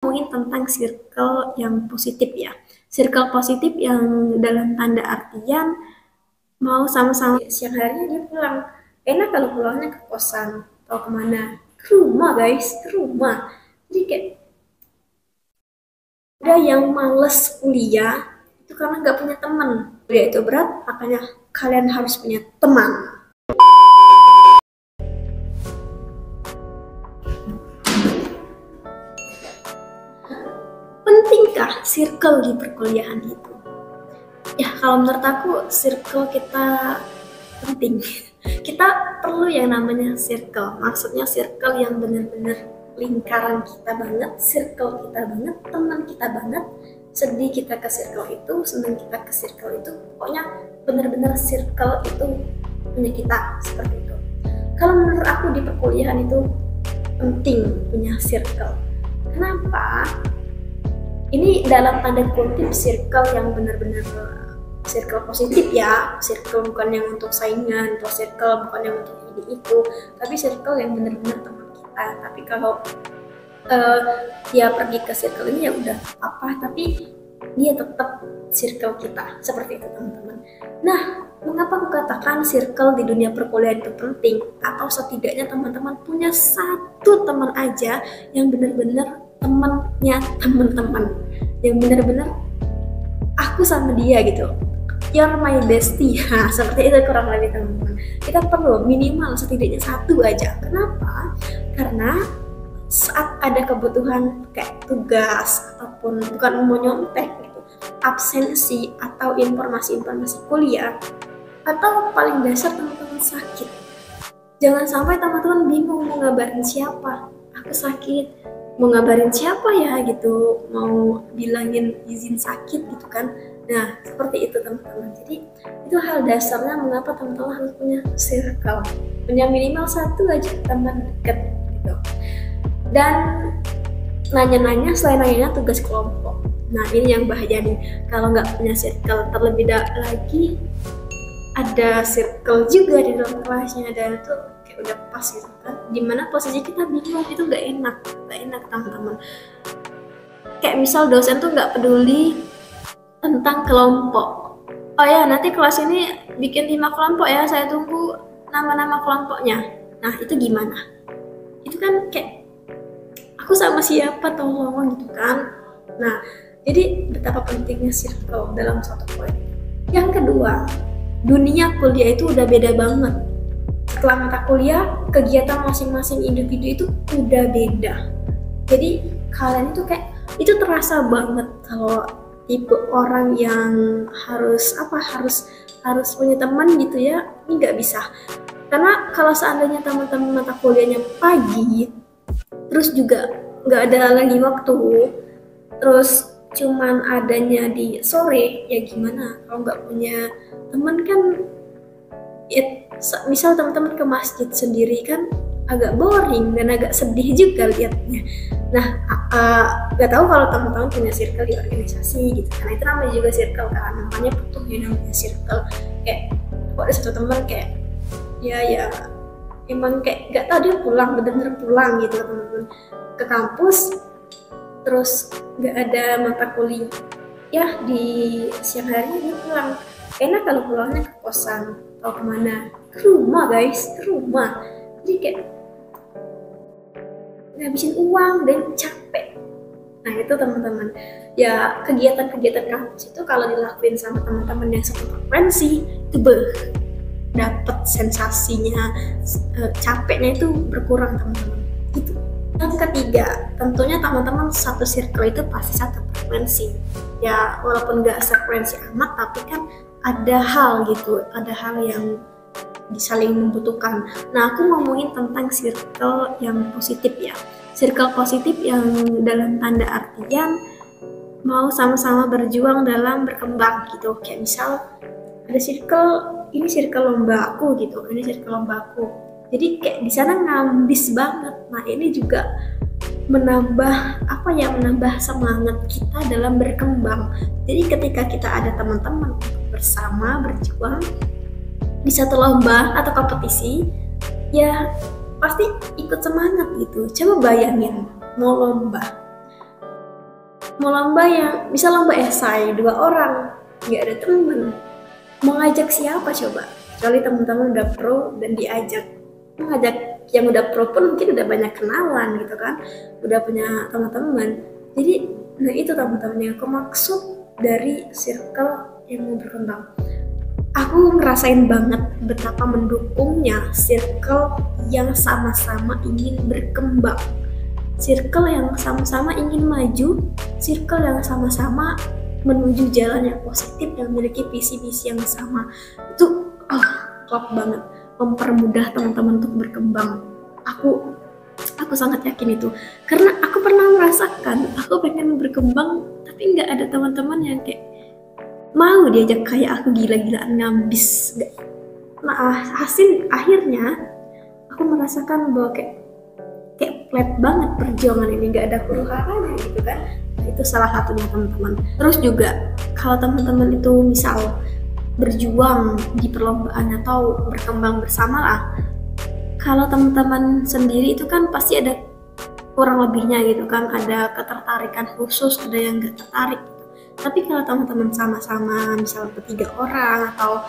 Ngomongin tentang circle yang positif ya. Circle positif yang dalam tanda artian mau sama-sama siang harinya dia pulang. Enak kalau pulangnya ke kosan atau kemana? Ke rumah guys, ke rumah. Jadi kayak ada yang males kuliah itu karena nggak punya teman. Kuliah itu berat, makanya kalian harus punya teman. Pentingkah circle di perkuliahan itu? Ya, kalau menurut aku circle kita penting. Kita perlu yang namanya circle. Maksudnya circle yang benar-benar lingkaran kita banget, circle kita banget, teman kita banget. Sedih kita ke circle itu, senang kita ke circle itu. Pokoknya benar-benar circle itu punya kita seperti itu. Kalau menurut aku di perkuliahan itu penting punya circle. Kenapa? Ini dalam tanda kutip circle yang benar-benar circle positif ya, circle bukan yang untuk saingan, atau circle bukan yang untuk ini itu, tapi circle yang benar-benar teman kita. Tapi kalau dia pergi ke circle ini ya udah apa, tapi dia tetap circle kita, seperti itu teman-teman. Nah, mengapa aku katakan circle di dunia perkuliahan itu penting? Atau setidaknya teman-teman punya satu teman aja yang benar-benar temannya teman-teman, yang benar-benar aku sama dia gitu, you're my bestie. Nah, seperti itu kurang lebih teman-teman. Kita perlu minimal setidaknya satu aja. Kenapa? Karena saat ada kebutuhan kayak tugas ataupun bukan mau nyontek gitu, absensi atau informasi-informasi kuliah, atau paling dasar teman-teman sakit, jangan sampai teman-teman bingung mau ngabarin siapa. Aku sakit, mau ngabarin siapa ya gitu, mau bilangin izin sakit gitu kan. Nah, seperti itu teman-teman. Jadi itu hal dasarnya mengapa teman-teman harus punya circle, punya minimal satu aja teman dekat gitu. Dan nanya-nanya, selain nanya tugas kelompok. Nah, ini yang bahaya nih, kalau nggak punya circle. Terlebih lagi ada circle juga di dalam kelasnya, dan itu kayak udah pas gitu kan, dimana posisi kita bingung, itu nggak enak teman-teman. Kayak misal dosen tuh nggak peduli tentang kelompok. Oh ya, nanti kelas ini bikin 5 kelompok ya, saya tunggu nama-nama kelompoknya. Nah, itu gimana? Itu kan kayak aku sama siapa tolong gitu kan. Nah, jadi betapa pentingnya circle dalam satu poin. Yang kedua, dunia kuliah itu udah beda banget. Setelah mata kuliah, kegiatan masing-masing individu itu udah beda. Jadi kalian itu kayak itu terasa banget kalau tipe orang yang harus punya teman gitu ya, ini nggak bisa. Karena kalau seandainya teman-teman mata kuliahnya pagi, terus juga nggak ada lagi waktu, terus cuman adanya di sore, ya gimana kalau nggak punya teman kan ya, misal teman-teman ke masjid sendiri kan agak boring dan agak sedih juga liatnya. Nah, nggak tahu kalau teman-teman punya circle di organisasi gitu, karena itu namanya juga circle kan, namanya butuh yang namanya circle. Kayak kok ada satu teman kayak ya emang kayak nggak tahu dia pulang, bener-bener pulang gitu teman-teman ke kampus, terus nggak ada mata kuliah ya di siang harinya dia pulang. Enak kalau pulangnya ke kosan atau kemana? Ke rumah guys, ke rumah. Jadi kayak ngabisin uang dan capek. Nah, itu teman-teman. Ya, kegiatan-kegiatan kampus itu kalau dilakuin sama teman-teman yang satu frekuensi itu dapat sensasinya, capeknya itu berkurang teman-teman. Gitu. Yang ketiga, tentunya teman-teman satu circle itu pasti satu frekuensi. Ya, walaupun nggak sefrekuensi amat, tapi kan ada hal gitu, ada hal yang saling membutuhkan. Nah, aku ngomongin tentang circle yang positif ya. Circle positif yang dalam tanda artian mau sama-sama berjuang dalam berkembang gitu. Kayak misal ada circle, ini circle lomba aku gitu, ini circle lomba aku. Jadi kayak di sana ngambis banget. Nah, ini juga menambah menambah semangat kita dalam berkembang. Jadi ketika kita ada teman-teman bersama berjuang di satu lomba atau kompetisi, ya pasti ikut semangat gitu. Coba bayangin mau lomba mau lomba yang bisa lomba esai 2 orang, nggak ada temen. Mau ngajak siapa coba? Kecuali teman-teman udah pro dan diajak. Mengajak yang udah pro pun mungkin udah banyak kenalan gitu kan, udah punya teman-teman. Jadi, nah itu teman-teman yang aku maksud dari circle yang mau berkembang. Aku ngerasain banget betapa mendukungnya circle yang sama-sama ingin berkembang, circle yang sama-sama ingin maju, circle yang sama-sama menuju jalan yang positif dan memiliki visi-visi yang sama. Itu klop banget, mempermudah teman-teman untuk berkembang. Aku sangat yakin itu, karena aku pernah merasakan aku pengen berkembang tapi nggak ada teman-teman yang kayak mau diajak kayak aku gila-gilaan ngambis. Nah, hasil akhirnya aku merasakan bahwa kayak flat banget perjuangan ini, nggak ada huru-haranya gitu kan. Nah, itu salah satunya teman-teman. Terus juga kalau teman-teman itu misal berjuang di perlombaan atau berkembang bersama lah, kalau teman-teman sendiri itu kan pasti ada kurang lebihnya gitu kan, ada ketertarikan khusus, ada yang nggak tertarik. Tapi kalau teman-teman sama-sama misal 3 orang atau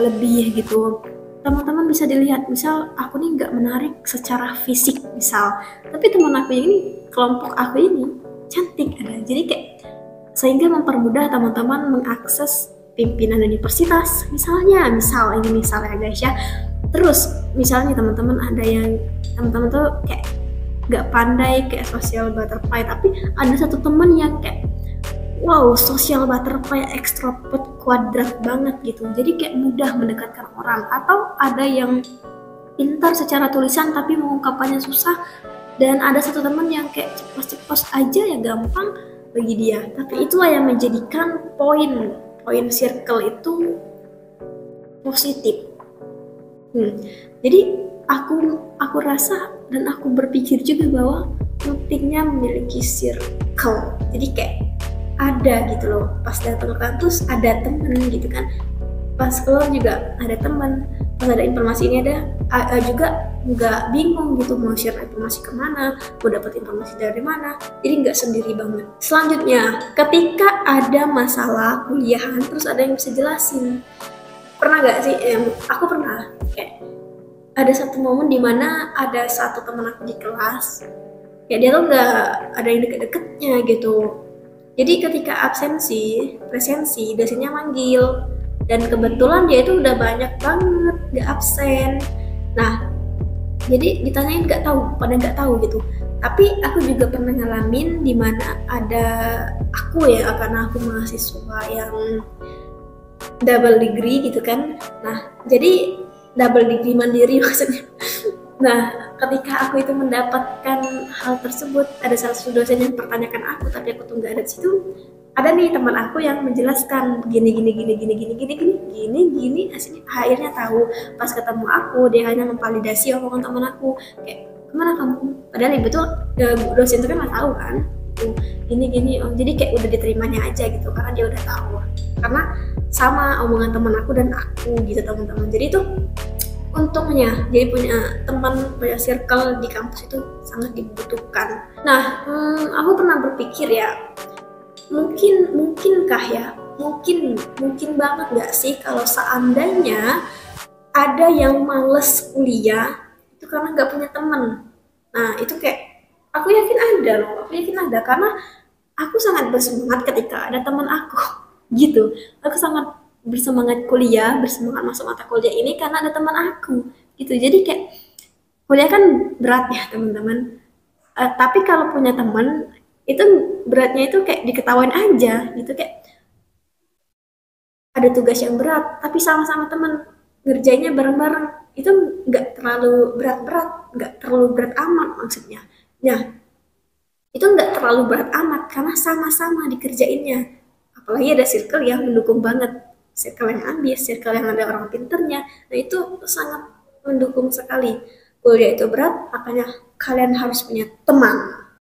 lebih gitu, teman-teman bisa dilihat, misal aku nih nggak menarik secara fisik misal, tapi teman aku ini, kelompok aku ini cantik ada, jadi kayak sehingga mempermudah teman-teman mengakses pimpinan universitas misalnya, misal ya guys ya. Terus misalnya teman-teman ada yang teman-teman tuh kayak nggak pandai kayak social butterfly, tapi ada satu teman yang kayak wow, social butterfly extrovert kuadrat banget gitu. Jadi kayak mudah mendekatkan orang. Atau ada yang pintar secara tulisan tapi mengungkapkannya susah. Dan ada satu teman yang kayak ceplos-ceplos aja ya gampang bagi dia. Tapi itulah yang menjadikan poin circle itu positif. Jadi aku rasa dan aku berpikir juga bahwa pentingnya memiliki circle. Jadi kayak ada gitu loh, pas datang ke kampus ada temen gitu kan, pas keluar juga ada temen, pas ada informasi ini ada juga nggak bingung gitu mau share informasi kemana, mau dapat informasi dari mana, jadi nggak sendiri banget. Selanjutnya, ketika ada masalah kuliahan terus ada yang bisa jelasin. Pernah nggak sih? Aku pernah kayak ada satu momen dimana ada satu teman aku di kelas, ya dia tuh nggak ada yang deket-deketnya gitu. Jadi ketika presensi, dosennya manggil, dan kebetulan dia itu udah banyak banget gak absen. Nah, jadi ditanyain pada nggak tahu gitu. Tapi aku juga pernah ngalamin dimana ada aku ya, karena aku mahasiswa yang double degree gitu kan. Nah, jadi double degree mandiri maksudnya. Nah, ketika aku itu mendapatkan hal tersebut, ada salah satu dosen yang pertanyakan aku, tapi aku tuh nggak ada di situ. Ada nih teman aku yang menjelaskan gini, hasilnya akhirnya tahu. Pas ketemu aku, dia hanya memvalidasi omongan teman aku. Kayak, kemana kamu? Padahal ibu tuh dosen itu kan nggak tahu kan. Gini, jadi kayak udah diterimanya aja gitu, karena dia udah tahu. Karena sama omongan teman aku dan aku gitu teman-teman. Jadi itu untungnya jadi punya teman, punya circle di kampus itu sangat dibutuhkan. Nah, aku pernah berpikir ya, mungkin banget nggak sih kalau seandainya ada yang males kuliah itu karena nggak punya teman. Nah, itu kayak aku yakin ada karena aku sangat bersemangat ketika ada teman aku gitu. Aku sangat bersemangat kuliah, bersemangat masuk mata kuliah ini karena ada teman aku gitu. Jadi kayak kuliah kan berat ya teman-teman, tapi kalau punya teman itu beratnya itu kayak diketawain aja gitu, kayak ada tugas yang berat tapi sama-sama teman ngerjainnya bareng-bareng, itu nggak terlalu berat amat maksudnya. Nah, itu nggak terlalu berat amat karena sama-sama dikerjainnya, apalagi ada circle yang mendukung banget, circle yang ambis, circle yang ada orang pinternya. Nah, itu sangat mendukung sekali. Kuliah itu berat, makanya kalian harus punya teman.